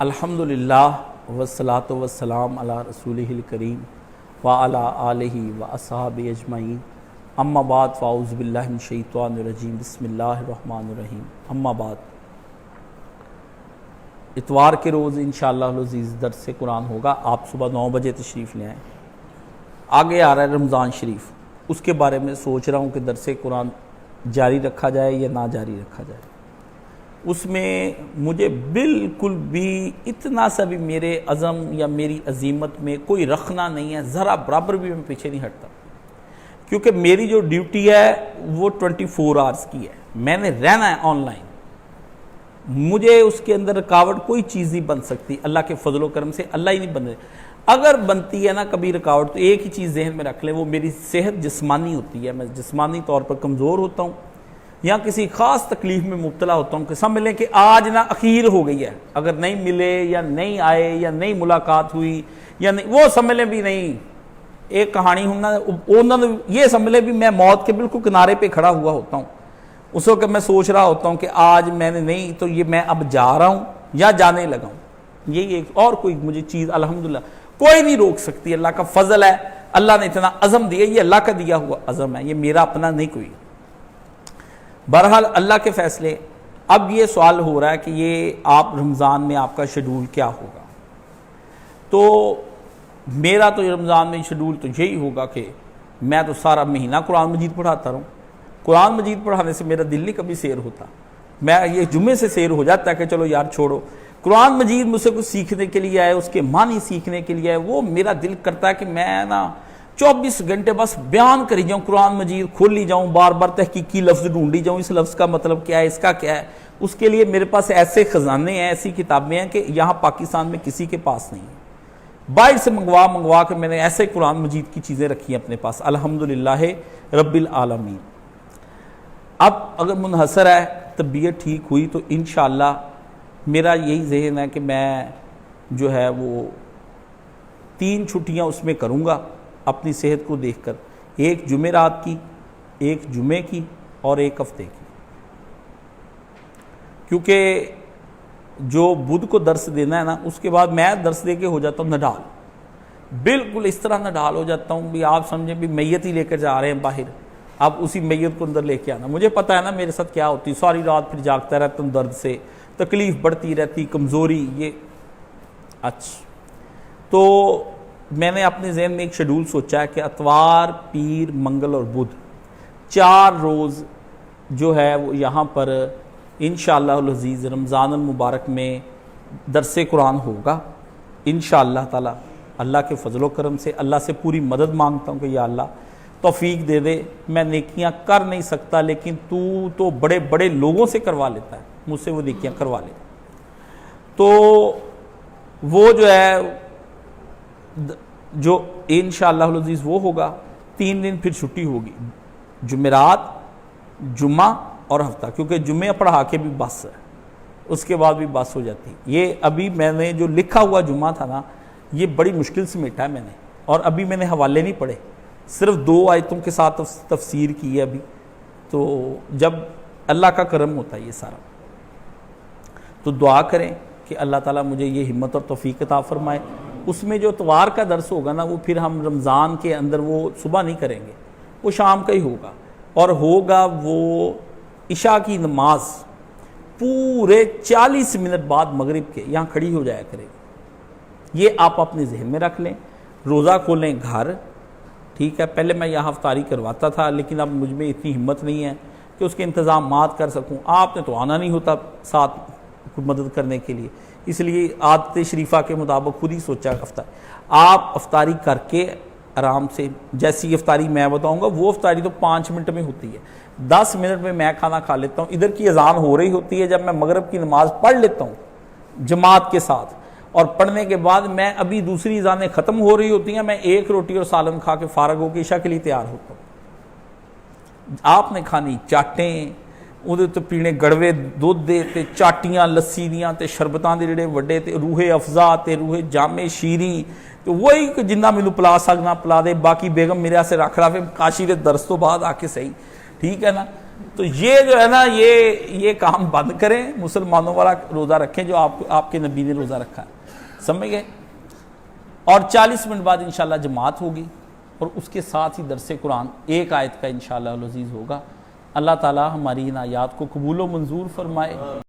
अल्हम्दुलिल्लाह वस्सलातु वस्सलाम अला रसूलिहिल करीम व अला आलिहि व अस्हाबिहि अजमईन अम्मा बाद फ़ाऊज़ु बिल्लाहि मिनश शैतानिर रजीम बिस्मिल्लाहिर रहमानिर रहीम अम्मा बाद। इतवार के रोज़ इंशाअल्लाह अज़ीज़ दर्स कुरान होगा। आप सुबह 9 बजे तशरीफ़ ले आएँ। आगे आ रहा है रमज़ान शरीफ, उसके बारे में सोच रहा हूँ कि दर्स कुरान जारी रखा जाए या ना जारी रखा जाए। उसमें मुझे बिल्कुल भी इतना सा भी मेरे अज़म या मेरी अजीमत में कोई रखना नहीं है, ज़रा बराबर भी मैं पीछे नहीं हटता, क्योंकि मेरी जो ड्यूटी है वो 24 आवर्स की है। मैंने रहना है ऑनलाइन, मुझे उसके अंदर रुकावट कोई चीज़ नहीं बन सकती। अल्लाह के फजलो करम से अल्लाह ही नहीं बन रहे। अगर बनती है ना कभी रुकावट, तो एक ही चीज़ जहन में रख लें, वो मेरी सेहत जिस्मानी होती है। मैं जिस्मानी तौर पर कमज़ोर होता हूँ या किसी ख़ास तकलीफ़ में मुब्तला होता हूँ कि समझ लें कि आज ना अखीर हो गई है, अगर नहीं मिले या नहीं आए या नहीं मुलाकात हुई या नहीं, वो समझ लें भी नहीं। एक कहानी हूँ ना, उन्होंने ये समझ लें भी मैं मौत के बिल्कुल किनारे पे खड़ा हुआ होता हूँ। उस वक्त मैं सोच रहा होता हूँ कि आज मैंने नहीं, तो ये मैं अब जा रहा हूँ या जाने लगा हूँ। यही एक और कोई मुझे चीज़ अल्हम्दुलिल्लाह कोई नहीं रोक सकती। अल्लाह का फजल है, अल्लाह ने इतना अज़म दिया, ये अल्लाह का दिया हुआ अज़म है, ये मेरा अपना नहीं कोई। बहरहाल अल्लाह के फैसले। अब ये सवाल हो रहा है कि ये आप रमज़ान में आपका शेड्यूल क्या होगा। तो मेरा तो रमज़ान में शेड्यूल तो यही होगा कि मैं तो सारा महीना कुरान मजीद पढ़ाता रहूँ। कुरान मजीद पढ़ाने से मेरा दिल नहीं कभी सैर होता। मैं ये जुम्मे से सैर हो जाता है कि चलो यार छोड़ो, कुरान मजीद मुझसे कुछ सीखने के लिए आए, उसके मानी सीखने के लिए आए। वो मेरा दिल करता है कि मैं ना 24 घंटे बस बयान करी जाऊँ, कुरान मजीद खोली जाऊँ, बार बार तहकीकी लफ्ज़ ढूंढी जाऊँ, इस लफ्ज़ का मतलब क्या है, इसका क्या है। उसके लिए मेरे पास ऐसे ख़जाने हैं, ऐसी किताबें हैं कि यहाँ पाकिस्तान में किसी के पास नहीं है। बाहर से मंगवा के मैंने ऐसे कुरान मजीद की चीज़ें रखी हैं अपने पास, अल्हम्दुलिल्लाह रब्बिल आलमीन। अब अगर मुनहसर है, तबीयत ठीक हुई तो इंशाअल्लाह मेरा यही जहन है कि मैं जो है वो 3 छुट्टियाँ उसमें करूँगा अपनी सेहत को देखकर, एक जुमेरात की, एक जुमे की और एक हफ्ते की। क्योंकि जो बुध को दर्स देना है ना, उसके बाद मैं दर्स दे के हो जाता हूँ नडाल, बिल्कुल इस तरह नडाल हो जाता हूँ भी आप समझें भी मैयत ही लेकर जा रहे हैं बाहर, अब उसी मैयत को अंदर लेके आना। मुझे पता है ना मेरे साथ क्या होती, सारी रात फिर जागता रहता हूँ, दर्द से तकलीफ़ बढ़ती रहती, कमज़ोरी ये। अच्छा, तो मैंने अपने जहन में एक शेड्यूल सोचा है कि अतवार, पीर, मंगल और बुध 4 रोज़ जो है वो यहाँ पर इंशाअल्लाह अज़ीज़ रमज़ान मुबारक में दर्से कुरान होगा इंशाअल्लाह ताला। अल्लाह के फजलो करम से अल्लाह से पूरी मदद मांगता हूँ कि या अल्लाह तौफीक दे दे। मैं नेकियां कर नहीं सकता, लेकिन तू तो बड़े बड़े लोगों से करवा लेता है, मुझसे वो नेकियां करवा ले। तो वो जो है जो इंशाअल्लाह अज़ीज़ वो होगा। 3 दिन फिर छुट्टी होगी, जुमेरात, जुम्मा और हफ्ता, क्योंकि जुम्मे पढ़ा के भी बस है, उसके बाद भी बस हो जाती है। ये अभी मैंने जो लिखा हुआ जुम्मा था ना, ये बड़ी मुश्किल से मिटा है मैंने, और अभी मैंने हवाले नहीं पढ़े, सिर्फ 2 आयतों के साथ तफसीर की है अभी। तो जब अल्लाह का करम होता है ये सारा, तो दुआ करें कि अल्लाह ताला मुझे ये हिम्मत और तौफीक अता फरमाए। उसमें जो इतवार का दर्स होगा ना, वो फिर हम रमज़ान के अंदर वो सुबह नहीं करेंगे, वो शाम का ही होगा, और होगा वो इशा की नमाज पूरे 40 मिनट बाद मगरिब के यहाँ खड़ी हो जाया करेगी। ये आप अपने जहन में रख लें। रोज़ा खोलें घर, ठीक है। पहले मैं यहाँ अफ्तारी करवाता था, लेकिन अब मुझ में इतनी हिम्मत नहीं है कि उसके इंतज़ामात कर सकूँ। आपने तो आना नहीं होता साथ मदद करने के लिए, इसलिए आदत शरीफा के मुताबिक खुद ही सोचा आप अफ्तारी करके आराम से, जैसी अफ्तारी मैं बताऊंगा वो अफ्तारी तो 5 मिनट में होती है, 10 मिनट में मैं खाना खा लेता हूँ। इधर की अजान हो रही होती है जब मैं मगरिब की नमाज पढ़ लेता हूँ जमात के साथ, और पढ़ने के बाद मैं अभी दूसरी अजानें ख़त्म हो रही होती हैं, मैं 1 रोटी और सालन खा के फारग होकर ईशा के लिए तैयार होता हूँ। आपने खानी चाटें, ਉਹਦੇ तो पीने गड़वे दुध दे ते चाटियां लस्सी दियां ते शरबतां दे जेड़े वड्डे ते रूहे अफजा ते रूहे जामे शीरी, तो वही जिन्ना मैनू पिला सकना पिला दे, बाकी बेगम मेरे आसे रख ला फिर काशी के दर्स तो बाद आके सही, ठीक है ना। तो ये जो है ना, ये काम बंद करें, मुसलमानों वाला रोज़ा रखें जो आपके नबी ने रोज़ा रखा है, समझ गए। और 40 मिनट बाद इंशाल्लाह जमात होगी और उसके साथ ही दरसे कुरान एक आयत का इंशाल्लाह अज़ीज़ होगा। अल्लाह ताला हमारी इन आयात को कबूल व मंजूर फरमाए।